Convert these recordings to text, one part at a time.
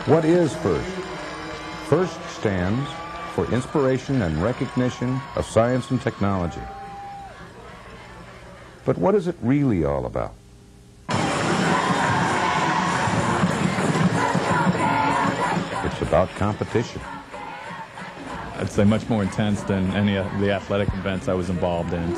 What is FIRST? FIRST stands for Inspiration and Recognition of Science and Technology. But what is it really all about? It's about competition. I'd say much more intense than any of the athletic events I was involved in.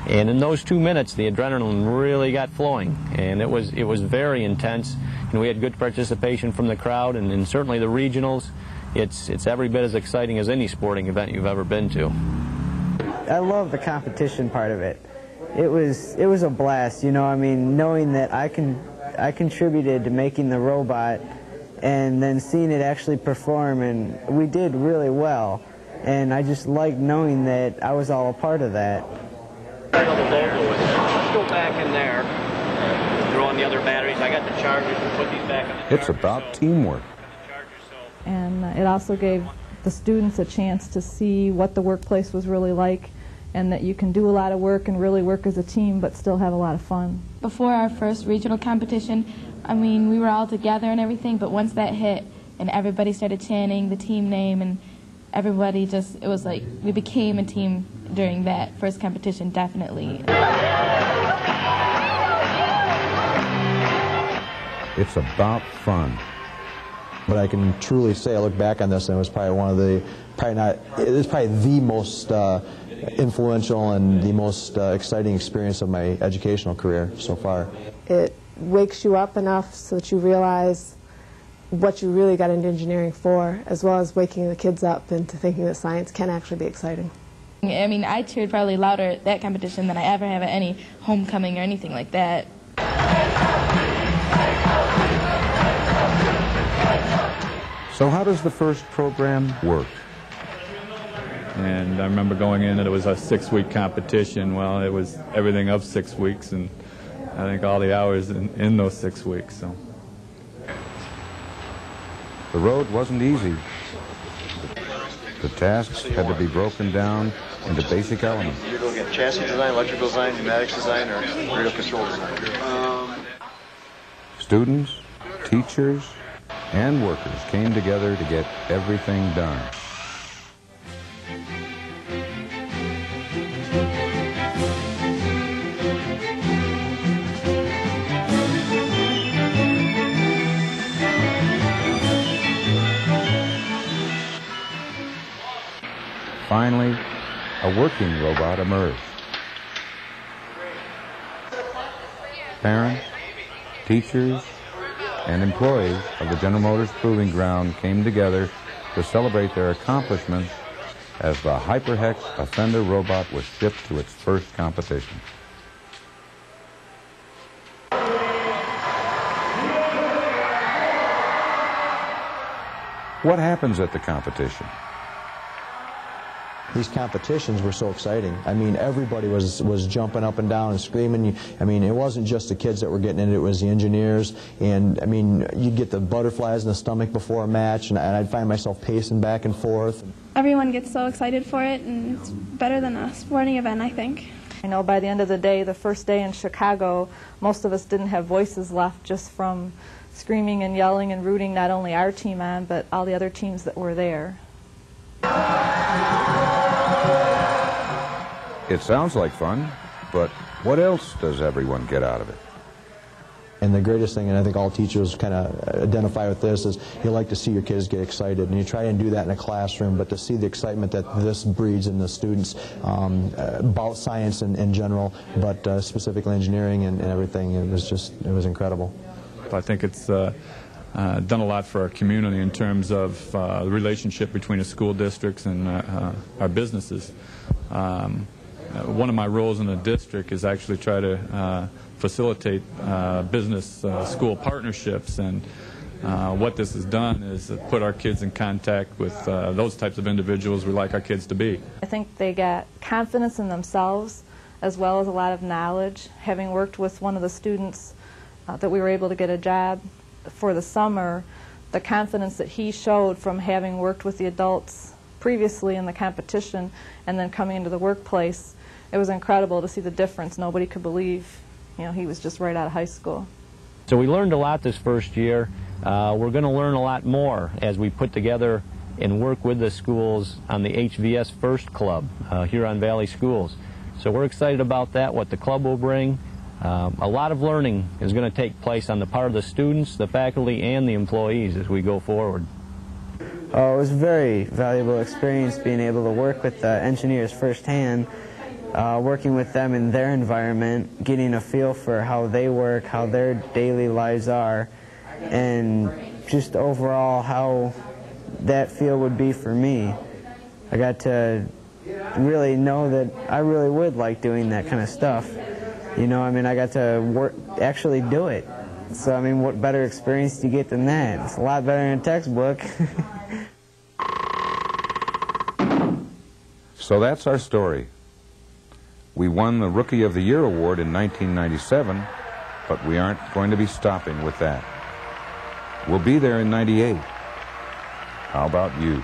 And in those 2 minutes, the adrenaline really got flowing, and it was very intense. And we had good participation from the crowd, and certainly the regionals. It's every bit as exciting as any sporting event you've ever been to. I love the competition part of it. It was a blast, you know. I mean, knowing that I contributed to making the robot, and then seeing it actually perform, and we did really well. And I just liked knowing that I was all a part of that. Let's go back in there. Throw on the other batteries. I got the chargers. We'll put these back on the chargers. It's about teamwork. And it also gave the students a chance to see what the workplace was really like, and that you can do a lot of work and really work as a team but still have a lot of fun. Before our first regional competition, I mean, we were all together and everything, but once that hit and everybody started chanting the team name, and everybody just, it was like we became a team during that first competition, definitely. It's about fun. But I can truly say, I look back on this, and it was probably one of the, it's probably the most influential and the most exciting experience of my educational career so far. It wakes you up enough so that you realize what you really got into engineering for, as well as waking the kids up into thinking that science can actually be exciting. I mean, I cheered probably louder at that competition than I ever have at any homecoming or anything like that. So how does the FIRST program work? And I remember going in, and it was a 6-week competition. Well, it was everything of 6 weeks, and I think all the hours in those 6 weeks. So The road wasn't easy. The tasks had to be broken down into basic elements. You're looking at chassis design, electrical design, pneumatics design, or radio control design. Students, teachers, and workers came together to get everything done. Finally, a working robot emerged. Parents, teachers, and employees of the General Motors Proving Ground came together to celebrate their accomplishments as the HyperHex Offender robot was shipped to its first competition. What happens at the competition? These competitions were so exciting. I mean, everybody was jumping up and down and screaming. I mean, it wasn't just the kids that were getting it, it was the engineers. And, I mean, you'd get the butterflies in the stomach before a match, and I'd find myself pacing back and forth. Everyone gets so excited for it, and it's better than a sporting event, I think. I know by the end of the day, the first day in Chicago, most of us didn't have voices left just from screaming and yelling and rooting not only our team on, but all the other teams that were there. It sounds like fun, but what else does everyone get out of it? And the greatest thing, and I think all teachers kind of identify with this, is you like to see your kids get excited, and you try and do that in a classroom, but to see the excitement that this breeds in the students about science in general, but specifically engineering and everything, it was incredible. I think it's done a lot for our community in terms of the relationship between the school districts and our businesses. One of my roles in the district is actually try to facilitate business school partnerships, and what this has done is put our kids in contact with those types of individuals we like our kids to be. I think they got confidence in themselves as well as a lot of knowledge. Having worked with one of the students that we were able to get a job for the summer, the confidence that he showed from having worked with the adults previously in the competition and then coming into the workplace, it was incredible to see the difference. Nobody could believe, you know, he was just right out of high school. So we learned a lot this first year. We're going to learn a lot more as we put together and work with the schools on the HVS FIRST Club, Huron Valley Schools. So we're excited about that, what the club will bring. A lot of learning is going to take place on the part of the students, the faculty, and the employees as we go forward. Oh, it was a very valuable experience being able to work with the engineers firsthand, working with them in their environment, getting a feel for how they work, how their daily lives are, and just overall how that field would be for me. I got to really know that I really would like doing that kind of stuff. You know, I mean, I got to actually do it. So, I mean, what better experience do you get than that? It's a lot better than a textbook. So that's our story. We won the Rookie of the Year award in 1997, but we aren't going to be stopping with that. We'll be there in '98. How about you?